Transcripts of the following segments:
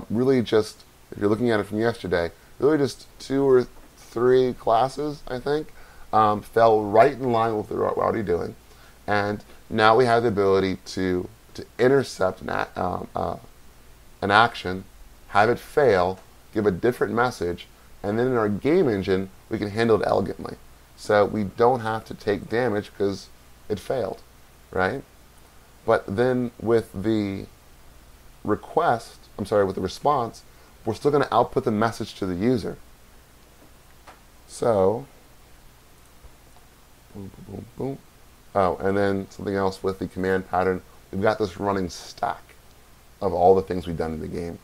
Really just, if you're looking at it from yesterday, really just 2 or 3 classes, I think, fell right in line with what we're already doing. And now we have the ability to intercept an action, have it fail, give a different message, and then in our game engine, we can handle it elegantly. So we don't have to take damage because it failed, right? But then with the with the response, we're still going to output the message to the user. So, boom, boom, boom, boom. Oh, and then something else with the command pattern, we've got this running stack of all the things we've done in the game.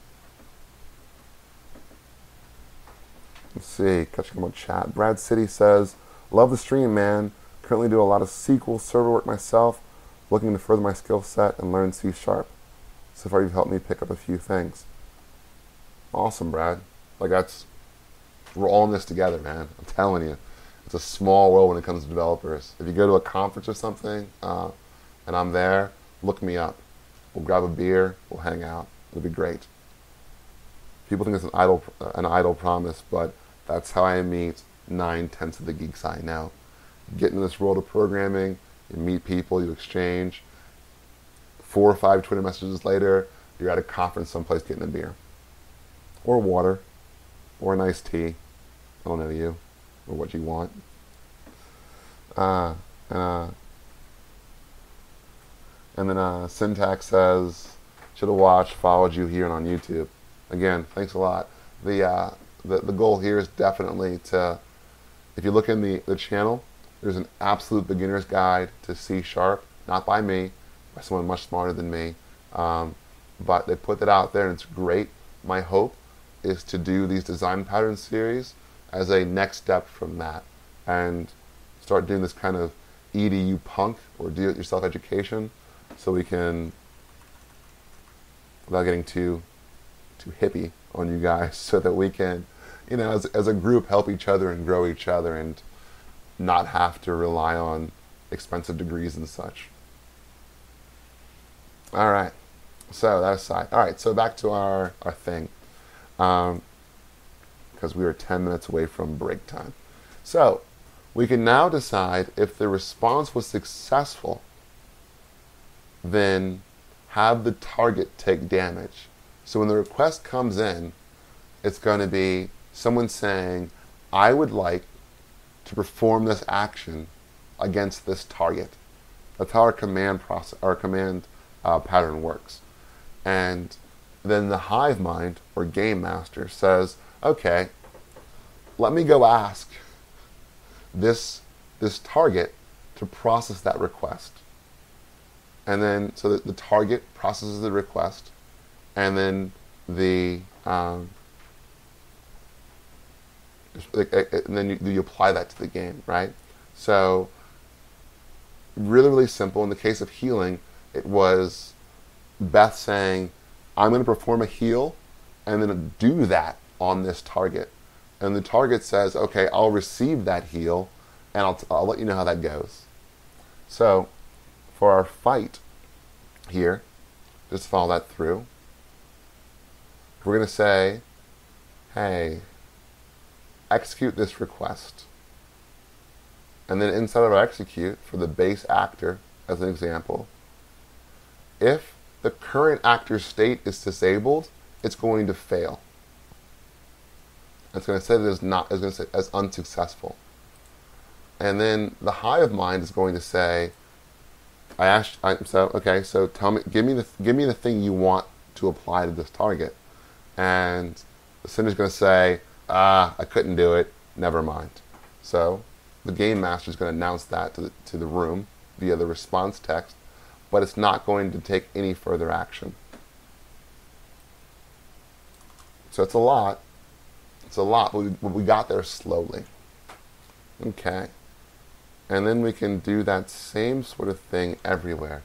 Let's see, catching up on chat. Brad City says, love the stream, man. Currently do a lot of SQL server work myself, looking to further my skill set and learn C#. So far you've helped me pick up a few things. Awesome, Brad. We're all in this together, man. I'm telling you. It's a small world when it comes to developers. If you go to a conference or something, and I'm there, look me up. We'll grab a beer, we'll hang out. It'll be great. People think it's an idle promise, but that's how I meet 9/10 of the geeks I know. You get into this world of programming, you meet people, you exchange. 4 or 5 Twitter messages later, you're at a conference someplace getting a beer. Or water. Or a nice tea. I don't know you. Or what you want. And then Syntax says, should have watched, followed you here and on YouTube. Again, thanks a lot. The goal here is definitely to, if you look in the channel, there's an absolute beginner's guide to C#, not by me, by someone much smarter than me. But they put that out there and it's great. My hope is to do these design pattern series as a next step from that and start doing this kind of EDU punk or do-it-yourself education so we can, without getting too hippie on you guys, so that we can, as a group, help each other and grow each other and not have to rely on expensive degrees and such. All right, so that aside. All right, so back to our thing, because we were 10 minutes away from break time. So we can now decide if the response was successful, then have the target take damage. So when the request comes in, it's going to be someone saying, I would like to perform this action against this target. That's how our command pattern works. And then the hive mind or game master says, okay, let me go ask this target to process that request. And then so that the target processes the request, and then and then you apply that to the game, right? So really, really simple. In the case of healing, it was Beth saying, I'm going to perform a heal and then do that on this target. And the target says, okay, I'll receive that heal and I'll let you know how that goes. So for our fight here, just follow that through. We're going to say, hey, execute this request. And then inside of our execute, for the base actor, as an example, if the current actor's state is disabled, it's going to fail. It's going to say that it's going to say as unsuccessful. And then the hive mind is going to say, so tell me, give me the thing you want to apply to this target. And the sender's going to say, I couldn't do it, never mind. So the game master is going to announce that to the room via the response text, but it's not going to take any further action. So it's a lot, but we got there slowly. Okay. And then we can do that same sort of thing everywhere.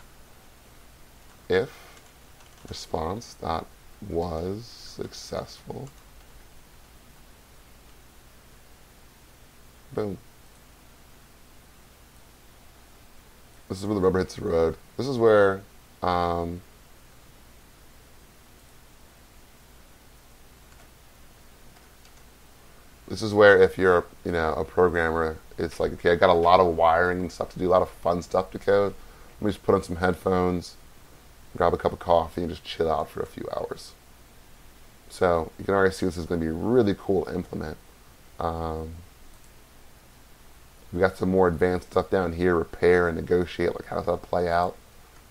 If response dot was successful, boom. This is where the rubber hits the road. This is where This is where if you're, a programmer, it's like, okay, I got a lot of wiring and stuff to do, a lot of fun stuff to code. Let me just put on some headphones, grab a cup of coffee, and just chill out for a few hours. So you can already see this is going to be really cool to implement. We got some more advanced stuff down here, repair and negotiate, like how does that play out?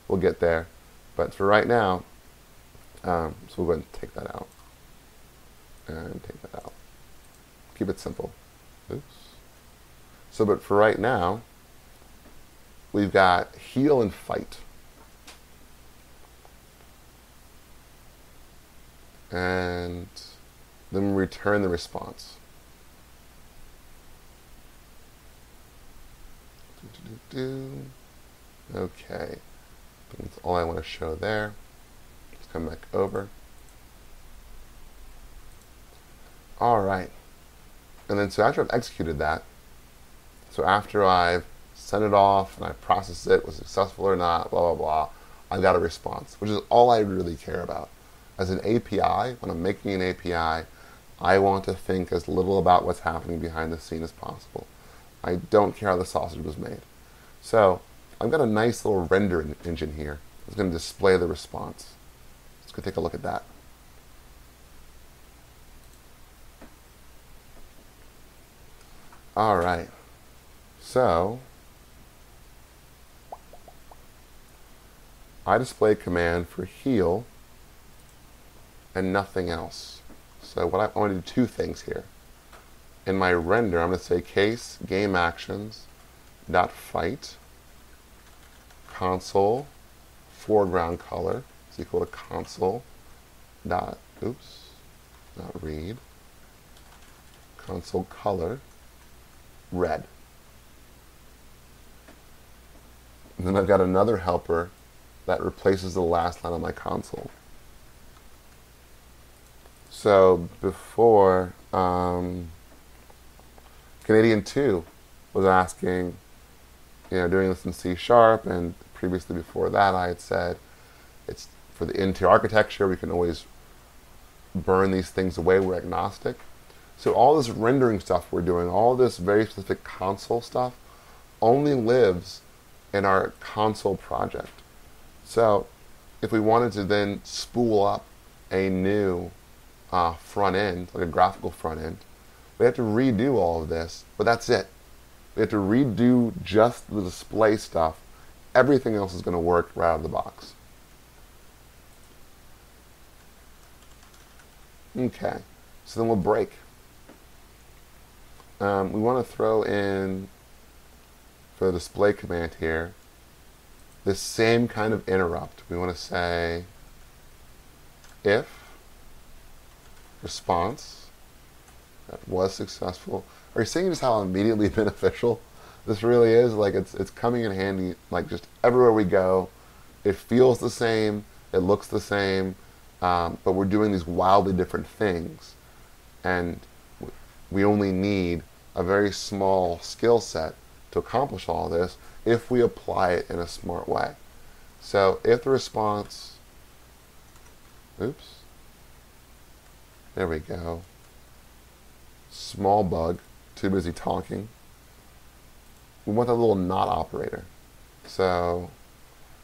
We'll get there. But for right now, so we'll go ahead and take that out. And take that out. Keep it simple. Oops. So, but for right now, we've got heal and fight. And then we return the response. Okay. That's all I want to show there. Let's come back over. All right. And then so after I've executed that, so after I've sent it off and I processed it, was it successful or not, blah, blah, blah, I've got a response, which is all I really care about. As an API, when I'm making an API, I want to think as little about what's happening behind the scene as possible. I don't care how the sausage was made. So I've got a nice little render engine here that's going to display the response. Let's go take a look at that. All right. So I display a command for heal and nothing else. So what I want to do two things here. In my render, I'm going to say case game actions dot fight console foreground color is equal to console dot not read console color red. And then I've got another helper that replaces the last line on my console. So before Canadian 2 was asking, doing this in C#, and previously before that I had said it's for the interior architecture, we can always burn these things away, we're agnostic. So all this rendering stuff we're doing, all this very specific console stuff, only lives in our console project. So if we wanted to then spool up a new front end, like a graphical front end, we have to redo all of this, but that's it. We have to redo just the display stuff. Everything else is going to work right out of the box. Okay, so then we'll break. We want to throw in, for the display command here, this same kind of interrupt. We want to say if response that was successful. Are you seeing just how immediately beneficial this really is? Like it's coming in handy, like just everywhere we go. It feels the same, it looks the same, but we're doing these wildly different things, and we only need a very small skill set to accomplish all this if we apply it in a smart way. So if the response, there we go. Small bug, too busy talking. We want that little not operator. So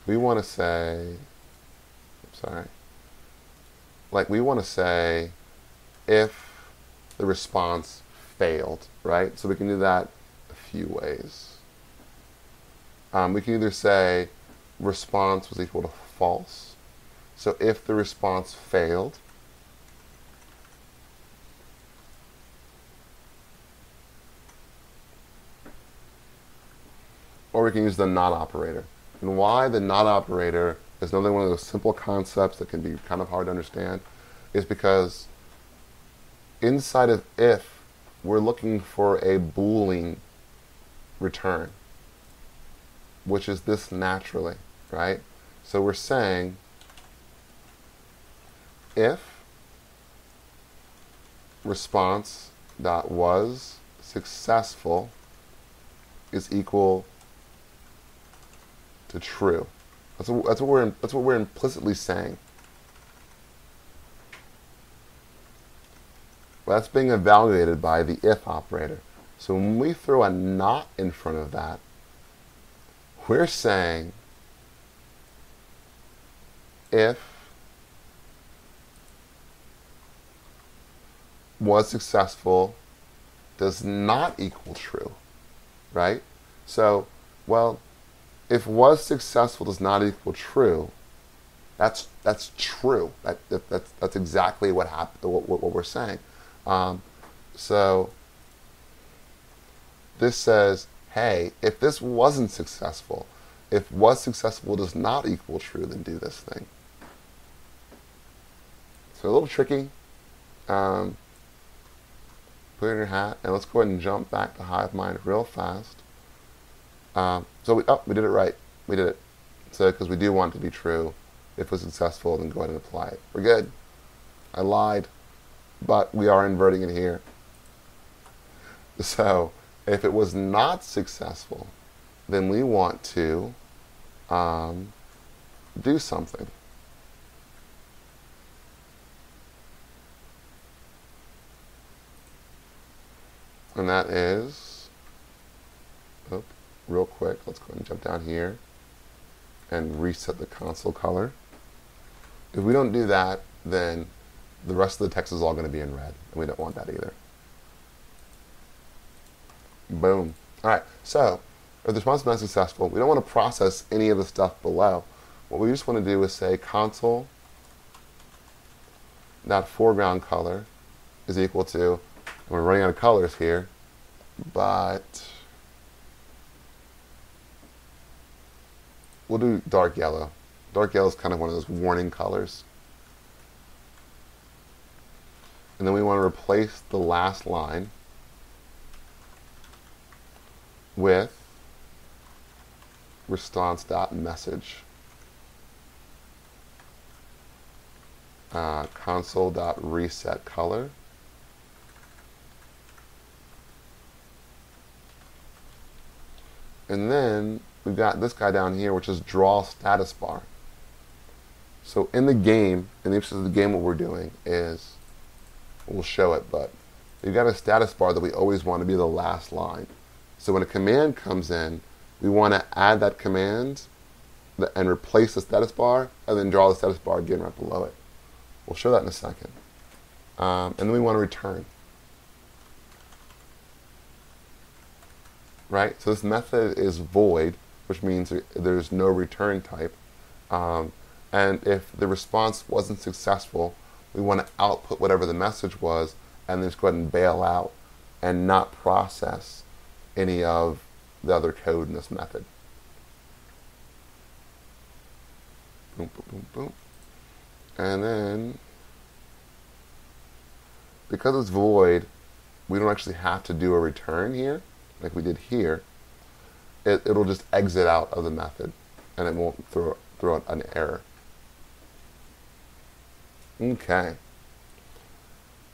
we want to say, we want to say if the response failed, right? So we can do that a few ways. We can either say response was equal to false. So if the response failed, or we can use the not operator. And why the not operator is another one of those simple concepts that can be kind of hard to understand is because inside of if, we're looking for a Boolean return, which is this naturally, right? So we're saying if response dot was successful is equal to true. That's what we're implicitly saying. that's being evaluated by the if operator. So when we throw a not in front of that, we're saying if was successful does not equal true, right? So, well, if was successful does not equal true, that's true. That's exactly what happened. What we're saying. So this says, hey, if this wasn't successful, if was successful does not equal true, then do this thing. So a little tricky. Put it in your hat, and let's go ahead and jump back to HiveMind real fast. So we did it right. We did it. So because we do want it to be true. If it was successful, then go ahead and apply it. We're good. I lied, but we are inverting it here. So if it was not successful, then we want to do something. And that is, real quick, let's go ahead and jump down here and reset the console color. If we don't do that, then the rest of the text is all going to be in red, and we don't want that either. Boom. All right, so if the response is not successful, we don't want to process any of the stuff below. What we just want to do is say console.foreground color is equal to, and we're running out of colors here, but we'll do dark yellow. Dark yellow is kind of one of those warning colors. And then we want to replace the last line with response.message. Console.reset color. And then we've got this guy down here, which is draw status bar. So in the game, in the interest of the game, what we're doing is, we'll show it, but you've got a status bar that we always want to be the last line. So when a command comes in, we want to add that command and replace the status bar, and then draw the status bar again right below it. We'll show that in a second. And then we want to return. Right? So this method is void, which means there's no return type. And if the response wasn't successful, we want to output whatever the message was, and then just go ahead and bail out and not process any of the other code in this method. Boom, boom, boom, boom. And then, because it's void, we don't actually have to do a return here, like we did here. It'll just exit out of the method, and it won't throw out an error. Okay.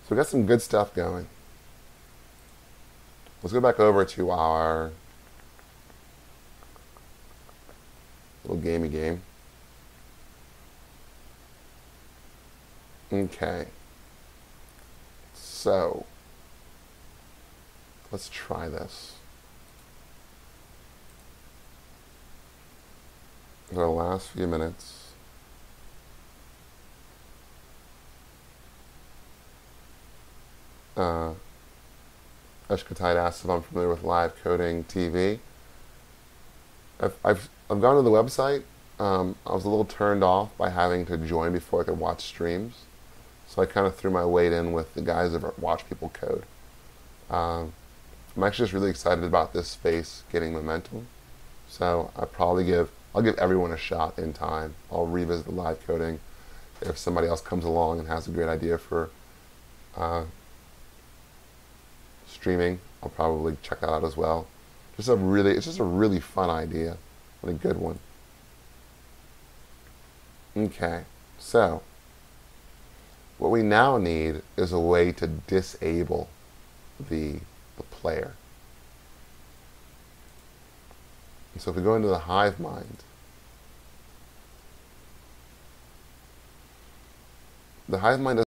So we got some good stuff going. Let's go back over to our little gamey game. Okay. So let's try this. For the last few minutes. Eshkatite asks if I'm familiar with live coding TV. I've gone to the website. I was a little turned off by having to join before I could watch streams. So I kind of threw my weight in with the guys that watch people code. I'm actually just really excited about this space getting momentum. So I'll give everyone a shot in time. I'll revisit the live coding. If somebody else comes along and has a great idea for streaming, I'll probably check that out as well. It's just a really fun idea and a good one. Okay, so what we now need is a way to disable the player. And so if we go into the HiveMind, the HiveMind